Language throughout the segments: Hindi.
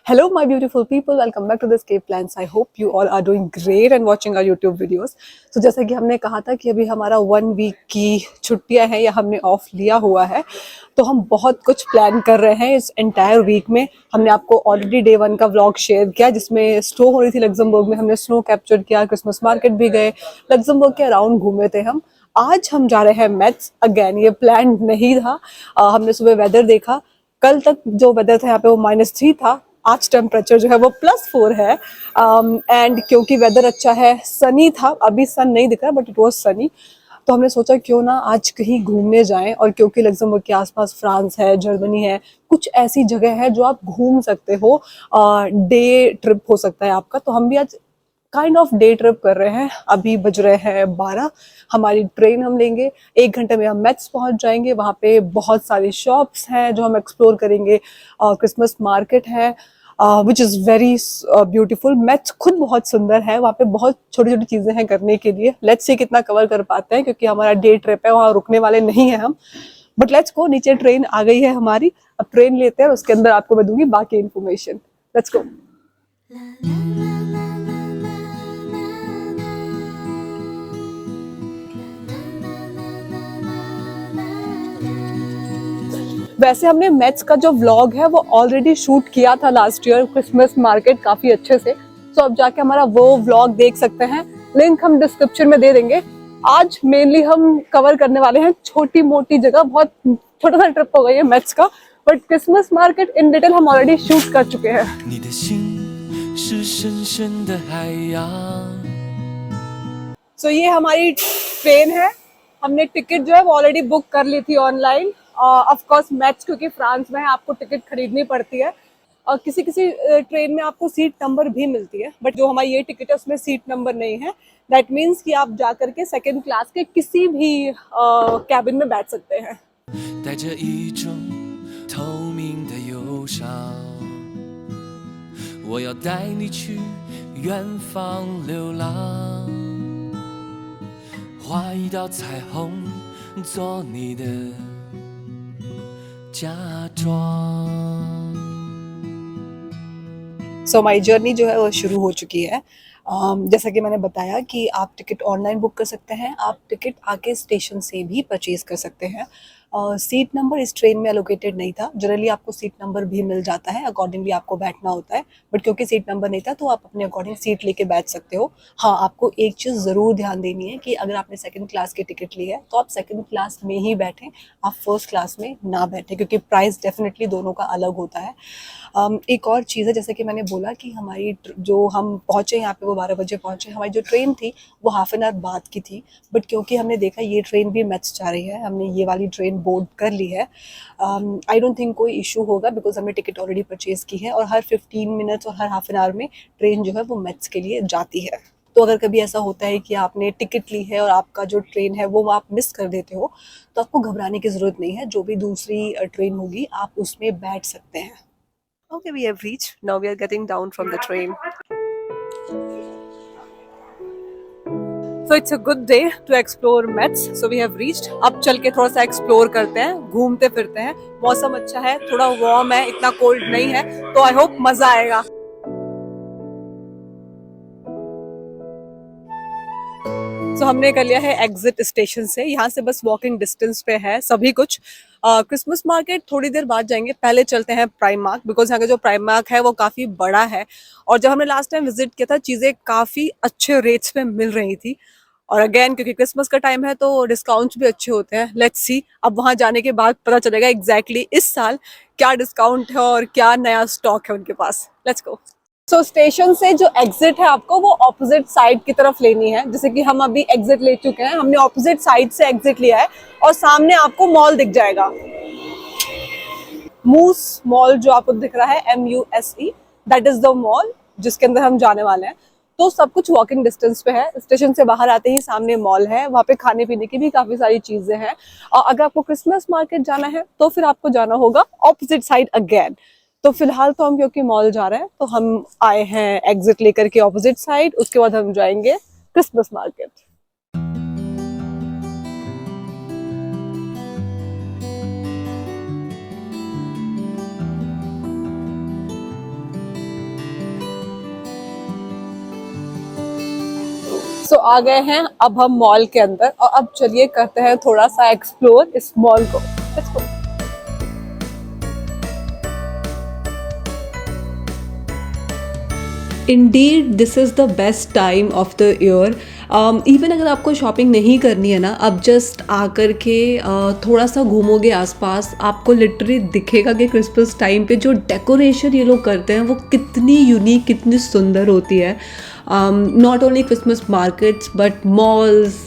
Hello, my beautiful people. Welcome back to the Escape Plans. I hope you all are doing great and watching our YouTube videos. So जैसा कि हमने कहा था कि अभी हमारा 1 वीक की छुट्टियां हैं या हमने ऑफ लिया हुआ है, तो हम बहुत कुछ प्लान कर रहे हैं इस एंटायर वीक में। हमने आपको ऑलरेडी डे 1 का व्लॉग शेयर किया जिसमें स्नो हो रही थी लग्जमबर्ग में, हमने स्नो कैप्चर किया, क्रिसमस मार्केट भी गए, लग्जमबर्ग के अराउंड घूमे थे हम। आज हम जा रहे हैं मेट्स। अगेन ये प्लान नहीं था। हमने सुबह वेदर देखा, कल तक जो वेदर था यहाँ पे वो -3 था, आज टेम्परेचर जो है वो +4 है। एंड क्योंकि वेदर अच्छा है, सनी था, अभी सन नहीं दिख रहा बट इट वॉज सनी, तो हमने सोचा क्यों ना आज कहीं घूमने जाएं। और क्योंकि लग्जमबर्ग के आसपास फ्रांस है, जर्मनी है, कुछ ऐसी जगह है जो आप घूम सकते हो, डे ट्रिप हो सकता है आपका। तो हम भी आज काइंड ऑफ डे ट्रिप कर रहे हैं। अभी बज रहे हैं 12, हमारी ट्रेन हम लेंगे, 1 घंटे में हम मेट्स पहुंच जाएंगे। वहाँ पे बहुत सारी शॉप्स हैं जो हम एक्सप्लोर करेंगे। क्रिसमस मार्केट है विच इज़ वेरी ब्यूटीफुल। मेट्स खुद बहुत सुंदर है, वहाँ पे बहुत छोटी छोटी चीज़ें हैं करने के लिए। लेट्स सी कितना कवर कर पाते हैं, क्योंकि हमारा डे ट्रिप है, वहाँ रुकने वाले नहीं है हम। बट लेट्स गो, नीचे ट्रेन आ गई है हमारी, अब ट्रेन लेते हैं, उसके अंदर आपको मैं दूंगी बाकी इन्फॉर्मेशन। Let's go. वैसे हमने मेट्स का जो व्लॉग है वो ऑलरेडी शूट किया था लास्ट ईयर, क्रिसमस मार्केट, काफी अच्छे से। तो अब जाके हमारा वो व्लॉग देख सकते हैं, लिंक हम डिस्क्रिप्शन में दे देंगे। आज मेनली हम कवर करने वाले हैं छोटी मोटी जगह, बहुत छोटा सा ट्रिप हो गई है मेट्स का, but Christmas market in detail हम ऑलरेडी शूट कर चुके हैं। सो ये हमारी ट्रेन है, हमने टिकट जो है वो ऑलरेडी बुक कर ली थी ऑनलाइन। ऑफ कोर्स मैच क्योंकि फ्रांस में है, आपको टिकट खरीदनी पड़ती है। और किसी किसी ट्रेन में आपको सीट नंबर भी मिलती है, बट जो हमारी ये टिकट है उसमें सीट नंबर नहीं है। दैट मीन्स कि आप जा करके सेकेंड क्लास के किसी भी कैबिन में बैठ सकते हैं। सो हमारी जर्नी जो है वो शुरू हो चुकी है। जैसा कि मैंने बताया कि आप टिकट ऑनलाइन बुक कर सकते हैं, आप टिकट आके स्टेशन से भी परचेज कर सकते हैं। सीट नंबर इस ट्रेन में एलोकेटेड नहीं था। जनरली आपको सीट नंबर भी मिल जाता है, अकॉर्डिंगली आपको बैठना होता है, बट क्योंकि सीट नंबर नहीं था तो आप अपने अकॉर्डिंग सीट लेके बैठ सकते हो। हाँ, आपको एक चीज़ ज़रूर ध्यान देनी है कि अगर आपने सेकंड क्लास की टिकट ली है तो आप सेकंड क्लास में ही बैठें, आप फर्स्ट क्लास में ना बैठें, क्योंकि प्राइस डेफिनेटली दोनों का अलग होता है। एक और चीज़ है, जैसे कि मैंने बोला कि हमारी जो हम पहुँचे यहाँ पे वो 12 बजे पहुँचे। हमारी जो ट्रेन थी वो हाफ एन आवर बाद की थी, बट क्योंकि हमने देखा ये ट्रेन भी मेट्स जा रही है, हमने ये वाली ट्रेन बोर्ड कर ली है। आई डोंट थिंक कोई इशू होगा, बिकॉज हमने टिकट ऑलरेडी परचेज की है और हर 15 मिनट्स और हर हाफ एन आवर में ट्रेन जो है वो मेट्स के लिए जाती है। तो अगर कभी ऐसा होता है कि आपने टिकट ली है और आपका जो ट्रेन है वो आप मिस कर देते हो, तो आपको घबराने की ज़रूरत नहीं है, जो भी दूसरी ट्रेन होगी आप उसमें बैठ सकते हैं। Okay, we have reached. Now we are getting down from the train. So it's a good day to explore Metz. So we have reached. अब चल के थोड़ा सा एक्सप्लोर करते हैं, घूमते फिरते हैं। मौसम अच्छा है, थोड़ा वार्म है, इतना कोल्ड नहीं है, तो आई होप मजा आएगा। तो हमने कर लिया है एग्जिट स्टेशन से, यहाँ से बस वॉकिंग डिस्टेंस पे है सभी कुछ। क्रिसमस मार्केट थोड़ी देर बाद जाएंगे, पहले चलते हैं प्राइम मार्क, बिकॉज यहाँ का जो प्राइम मार्क है वो काफ़ी बड़ा है। और जब हमने लास्ट टाइम विजिट किया था चीज़ें काफ़ी अच्छे रेट्स पे मिल रही थी, और अगेन क्योंकि क्रिसमस का टाइम है तो डिस्काउंट्स भी अच्छे होते हैं। लेट्स सी, अब वहाँ जाने के बाद पता चलेगा एग्जैक्टली इस साल क्या डिस्काउंट है और क्या नया स्टॉक है उनके पास। Let's go. सो स्टेशन से जो एग्जिट है आपको वो ऑपोजिट साइड की तरफ लेनी है। जैसे कि हम अभी एग्जिट ले चुके हैं, हमने ऑपोजिट साइड से एग्जिट लिया है और सामने आपको मॉल दिख जाएगा, मूस मॉल जो आपको दिख रहा है, MUSE, that is the mall जिसके अंदर हम जाने वाले हैं। तो सब कुछ वॉकिंग डिस्टेंस पे है। स्टेशन से बाहर आते ही सामने मॉल है, वहाँ पे खाने पीने की भी काफी सारी चीजें हैं। और अगर आपको क्रिसमस मार्केट जाना है तो फिर आपको जाना होगा ऑपोजिट साइड अगेन। तो फिलहाल तो हम क्योंकि मॉल जा रहे हैं तो हम आए हैं एग्जिट लेकर के ऑपोजिट साइड, उसके बाद हम जाएंगे क्रिसमस मार्केट। सो आ गए हैं अब हम मॉल के अंदर और अब चलिए करते हैं थोड़ा सा एक्सप्लोर इस मॉल को। Let's go. Indeed this is the best time of the year. Even अगर आपको शॉपिंग नहीं करनी है ना, अब जस्ट आकर के थोड़ा सा घूमोगे आसपास, आपको लिटरली दिखेगा कि क्रिसमस टाइम पे जो डेकोरेशन ये लोग करते हैं वो कितनी यूनिक, कितनी सुंदर होती है। Not only Christmas markets but malls,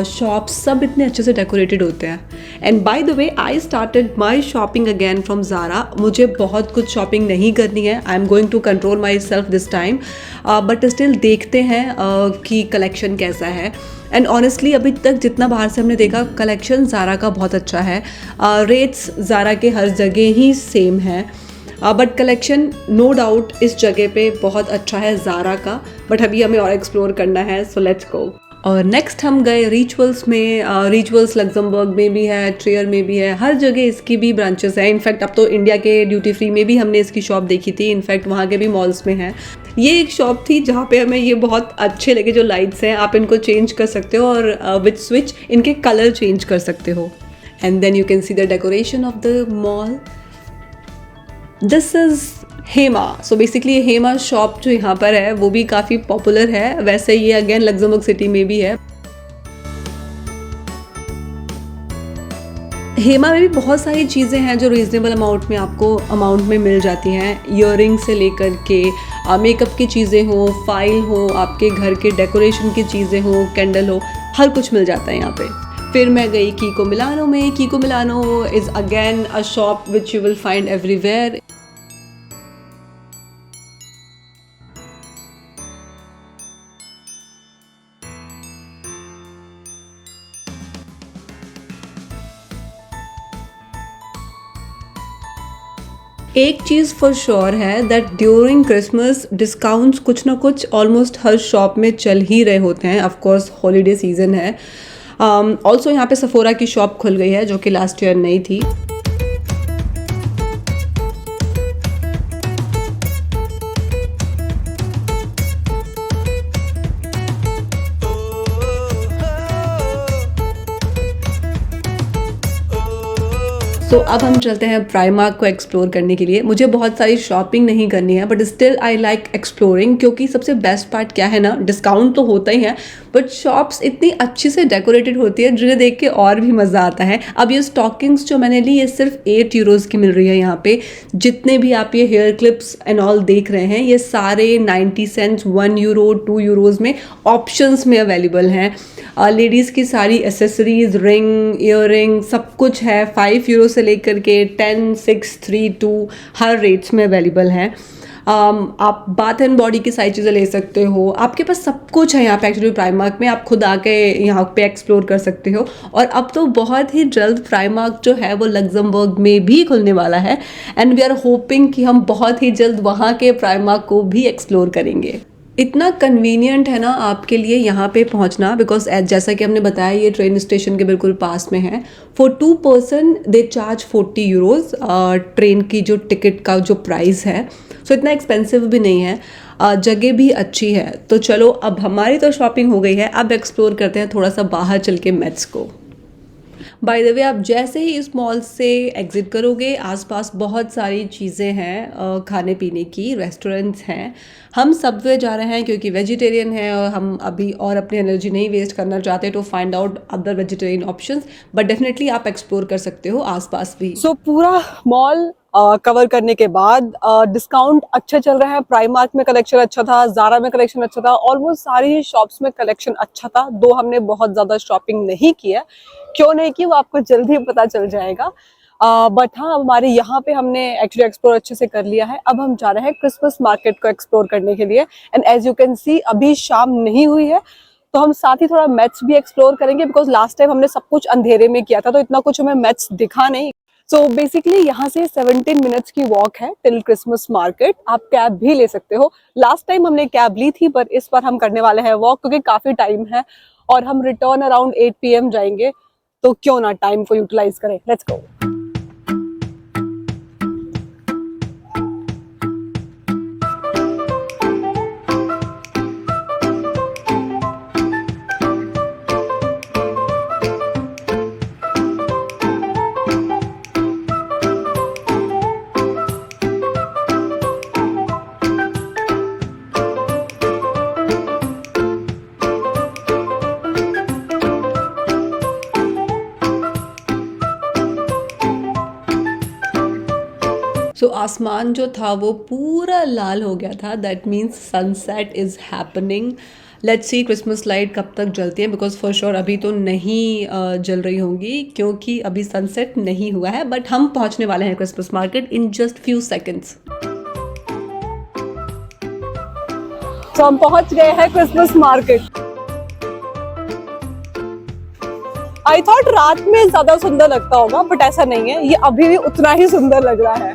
shops सब इतने अच्छे से डेकोरेटेड होते हैं। And by the way I started my shopping again from Zara. मुझे बहुत कुछ शॉपिंग नहीं करनी है, I am going to control myself this time, but still देखते हैं कि कलेक्शन कैसा है। एंड ऑनेस्टली अभी तक जितना बाहर से हमने देखा, कलेक्शन ज़ारा का बहुत अच्छा है। रेट्स ज़ारा के हर जगह ही सेम है, बट कलेक्शन नो डाउट इस जगह पे बहुत अच्छा है ज़ारा का। बट अभी हमें और एक्सप्लोर करना है, सो लेट्स गो। और नेक्स्ट हम गए रिचुअल्स में। रिचुअल्स लग्जमबर्ग में भी है, ट्रियर में भी है, हर जगह इसकी भी ब्रांचेस हैं। इनफैक्ट अब तो इंडिया के ड्यूटी फ्री में भी हमने इसकी शॉप देखी थी, इनफैक्ट वहाँ के भी मॉल्स में है। ये एक शॉप थी जहाँ पे हमें ये बहुत अच्छे लगे, जो लाइट्स हैं आप इनको चेंज कर सकते हो और विथ स्विच इनके कलर चेंज कर सकते हो। And then you can see the decoration of the mall. This is Hema. So basically Hema shop जो यहाँ पर है वो भी काफ़ी पॉपुलर है। वैसे ये अगेन लग्जमबर्ग सिटी में भी है। हेमा में भी बहुत सारी चीज़ें हैं जो रीज़नेबल अमाउंट में मिल जाती हैं। ईयररिंग से लेकर के मेकअप की चीज़ें हो, फाइल हो, आपके घर के डेकोरेशन की चीज़ें हो, कैंडल हो, हर कुछ मिल जाता है यहाँ पे। फिर मैं गई कीको मिलानो में। कीको Milano is again a shop which you will find everywhere. एक चीज़ फॉर श्योर है दैट ड्यूरिंग क्रिसमस डिस्काउंट्स कुछ ना कुछ ऑलमोस्ट हर शॉप में चल ही रहे होते हैं। ऑफ कोर्स हॉलीडे सीजन है। ऑल्सो यहाँ पे सफोरा की शॉप खुल गई है जो कि लास्ट ईयर नहीं थी। तो अब हम चलते हैं प्राइमार्क को एक्सप्लोर करने के लिए। मुझे बहुत सारी शॉपिंग नहीं करनी है but still I like exploring, क्योंकि सबसे बेस्ट पार्ट क्या है ना, डिस्काउंट तो होता ही है बट शॉप्स इतनी अच्छी से डेकोरेटेड होती है जिन्हें देख के और भी मज़ा आता है। अब ये स्टॉकिंग्स जो मैंने ली ये सिर्फ 8 यूरोज़ की मिल रही है यहाँ पे। जितने भी आप ये हेयर क्लिप्स एंड ऑल देख रहे हैं ये सारे 90 सेंट्स, 1 यूरो, 2 यूरोज़ में ऑप्शंस में अवेलेबल हैं। लेडीज़ की सारी एसेसरीज, रिंग, ईयररिंग सब कुछ है। 5 यूरो से लेकर के 10, 6, 3, 2 हर रेट्स में अवेलेबल हैं। आप बाथ एंड बॉडी की सारी चीज़ें ले सकते हो। आपके पास सब कुछ है यहाँ पे एक्चुअली प्राइमार्क में। आप खुद आके यहाँ पे एक्सप्लोर कर सकते हो। और अब तो बहुत ही जल्द प्राइमार्क जो है वो लग्जमबर्ग में भी खुलने वाला है एंड वी आर होपिंग कि हम बहुत ही जल्द वहाँ के प्राइमार्क को भी एक्सप्लोर करेंगे। इतना कन्वीनियंट है ना आपके लिए यहाँ पे पहुँचना, बिकॉज जैसा कि हमने बताया ये ट्रेन स्टेशन के बिल्कुल पास में है। For 2 person they charge 40 euros train की जो टिकट का जो प्राइस है। सो इतना एक्सपेंसिव भी नहीं है, जगह भी अच्छी है। तो चलो अब हमारी तो शॉपिंग हो गई है, अब एक्सप्लोर करते हैं थोड़ा सा बाहर चल के मेट्स को। बाय द वे आप जैसे ही इस मॉल से एग्ज़िट करोगे आसपास बहुत सारी चीज़ें हैं खाने पीने की, रेस्टोरेंट्स हैं। हम सबवे जा रहे हैं क्योंकि वेजिटेरियन है और हम अभी और अपनी एनर्जी नहीं वेस्ट करना चाहते to find out other vegetarian options, but definitely आप एक्सप्लोर कर सकते हो आसपास भी। सो पूरा मॉल कवर करने के बाद डिस्काउंट अच्छे चल रहे हैं। प्राइमार्क में कलेक्शन अच्छा था, ज़ारा में कलेक्शन अच्छा था, ऑलमोस्ट सारी शॉप्स में कलेक्शन अच्छा था। दो हमने बहुत ज़्यादा शॉपिंग नहीं की है, क्यों नहीं की वो आपको जल्दी पता चल जाएगा। बट हाँ, हमारे यहाँ पे हमने एक्चुअली एक्सप्लोर अच्छे से कर लिया है। अब हम जा रहे हैं क्रिसमस मार्केट को एक्सप्लोर करने के लिए and as you can see अभी शाम नहीं हुई है तो हम साथ ही थोड़ा मैट्स भी एक्सप्लोर करेंगे, बिकॉज लास्ट टाइम हमने सब कुछ अंधेरे में किया था तो इतना कुछ हमें मैट्स दिखा नहीं। सो बेसिकली यहाँ से 17 मिनट्स की वॉक है टिल क्रिसमस मार्केट। आप कैब भी ले सकते हो। लास्ट टाइम हमने कैब ली थी पर इस बार हम करने वाले हैं वॉक, क्योंकि काफी टाइम है और हम रिटर्न अराउंड 8 PM जाएंगे, तो क्यों ना टाइम को यूटिलाइज करें। Let's go. आसमान जो था वो पूरा लाल हो गया था, that means sunset is happening. Let's see Christmas light कब तक जलती है, बिकॉज फॉर श्योर अभी तो नहीं जल रही होंगी क्योंकि अभी सनसेट नहीं हुआ है, बट हम पहुंचने वाले हैं Christmas market in just few seconds. तो हम पहुंच गए हैं क्रिसमस मार्केट। आई थॉट रात में ज्यादा सुंदर लगता होगा, बट ऐसा नहीं है, ये अभी भी उतना ही सुंदर लग रहा है।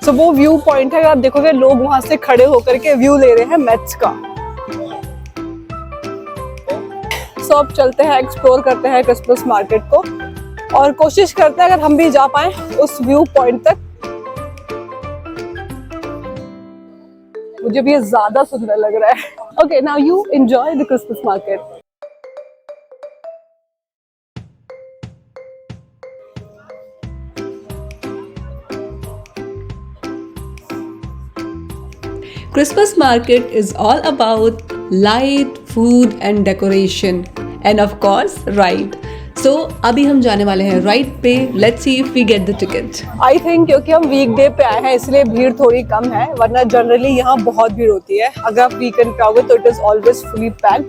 तो वो व्यू पॉइंट है, आप देखोगे लोग वहां से खड़े होकर के व्यू ले रहे हैं मैच का। सो अब चलते हैं, एक्सप्लोर करते हैं क्रिसमस मार्केट को और कोशिश करते हैं अगर हम भी जा पाए उस व्यू पॉइंट तक। मुझे भी ये ज्यादा सुंदर लग रहा है। Okay, now you enjoy the Christmas market. Christmas market is all about light, food and decoration and of course ride. So अभी हम जाने वाले हैं राइड पे। Let's see if we get the ticket. I think क्योंकि हम वीकडे पे आए हैं इसलिए भीड़ थोड़ी कम है, वरना जनरली यहाँ बहुत भीड़ होती है। अगर आप वीकेंड पे आओगे तो it is always fully packed,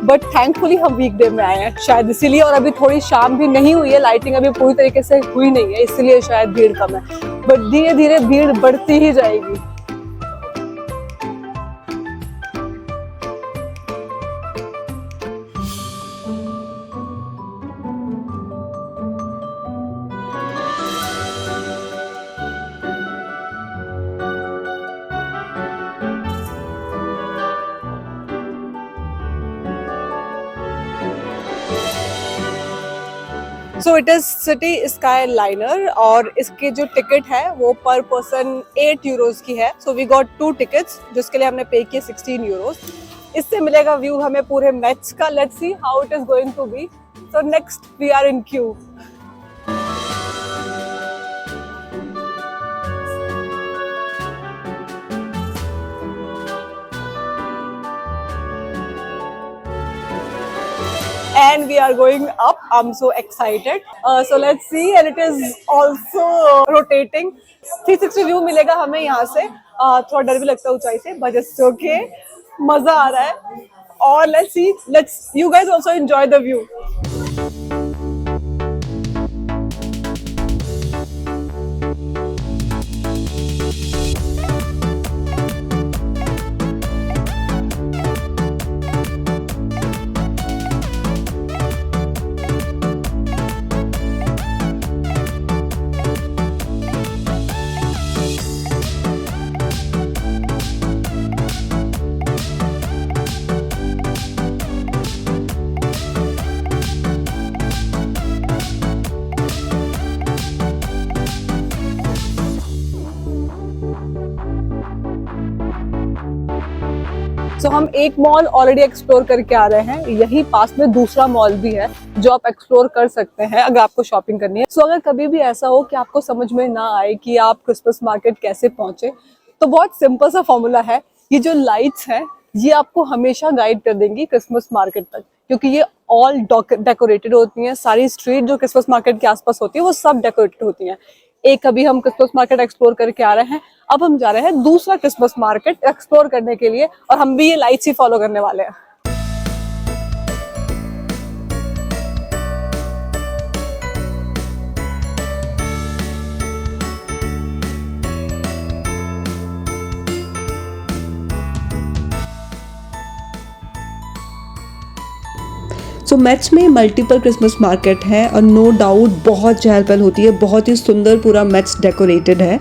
but thankfully हम वीकडे में आए हैं शायद इसीलिए। और अभी थोड़ी शाम भी नहीं हुई है, लाइटिंग अभी पूरी तरीके से हुई नहीं है, इसलिए शायद भीड़ कम है, बट धीरे धीरे भीड़ बढ़ती ही जाएगी। So it is city sky liner और इसके जो टिकट है वो पर पर्सन 8 यूरोज की है। सो वी गॉट 2 टिकट्स जिसके लिए हमने पे किए 16 यूरोज। इससे मिलेगा व्यू हमें पूरे मैच का। Let's see how it is going to be. So next we are in queue. And we are going up. I'm so excited. So let's see, and it is also rotating. 360 view मिलेगा हमें यहाँ से। थोड़ा डर भी लगता है ऊंचाई से, but it's okay. मजा आ रहा है। और let's see, you guys also enjoy the view. So, हम एक मॉल ऑलरेडी एक्सप्लोर करके आ रहे हैं। यही पास में दूसरा मॉल भी है जो आप एक्सप्लोर कर सकते हैं अगर आपको शॉपिंग करनी है। सो अगर कभी भी ऐसा हो कि आपको समझ में ना आए कि आप क्रिसमस मार्केट कैसे पहुंचे, तो बहुत सिंपल सा फॉर्मूला है। ये जो लाइट्स है ये आपको हमेशा गाइड कर देंगी क्रिसमस मार्केट तक, क्योंकि ये ऑल डेकोरेटेड होती हैं। सारी स्ट्रीट जो क्रिसमस मार्केट के आसपास होती है वो सब डेकोरेटेड होती हैं। एक अभी हम क्रिसमस मार्केट एक्सप्लोर करके आ रहे हैं, अब हम जा रहे हैं दूसरा क्रिसमस मार्केट एक्सप्लोर करने के लिए, और हम भी ये लाइट्स ही फॉलो करने वाले हैं। सो मैच में मल्टीपल क्रिसमस मार्केट है और नो डाउट बहुत चहल पहल होती है, बहुत ही सुंदर पूरा मैच डेकोरेटेड है।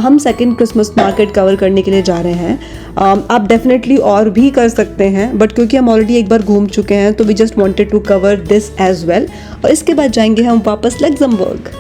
हम सेकंड क्रिसमस मार्केट कवर करने के लिए जा रहे हैं। आप डेफिनेटली और भी कर सकते हैं, बट क्योंकि हम ऑलरेडी एक बार घूम चुके हैं तो we just wanted to cover this as well. और इसके बाद जाएंगे हम वापस लग्जमबर्ग।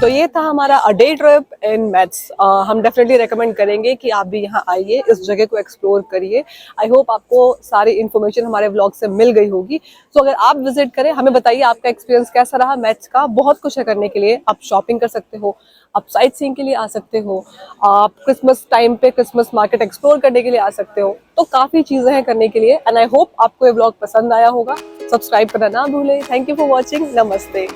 तो ये था हमारा डे ट्रिप इन मैथ्स। हम डेफिनेटली रेकमेंड करेंगे कि आप भी यहाँ आइए, इस जगह को एक्सप्लोर करिए। आई होप आपको सारी इन्फॉर्मेशन हमारे व्लॉग से मिल गई होगी। तो अगर आप विजिट करें, हमें बताइए आपका एक्सपीरियंस कैसा रहा मैथ्स का। बहुत कुछ है करने के लिए, आप शॉपिंग कर सकते हो, आप साइट सीइंग के लिए आ सकते हो, आप क्रिसमस टाइम पे क्रिसमस मार्केट एक्सप्लोर करने के लिए आ सकते हो। तो काफ़ी चीज़ें हैं करने के लिए एंड आई होप आपको ये व्लॉग पसंद आया होगा। सब्सक्राइब करना ना भूलें। Thank you for watching. नमस्ते।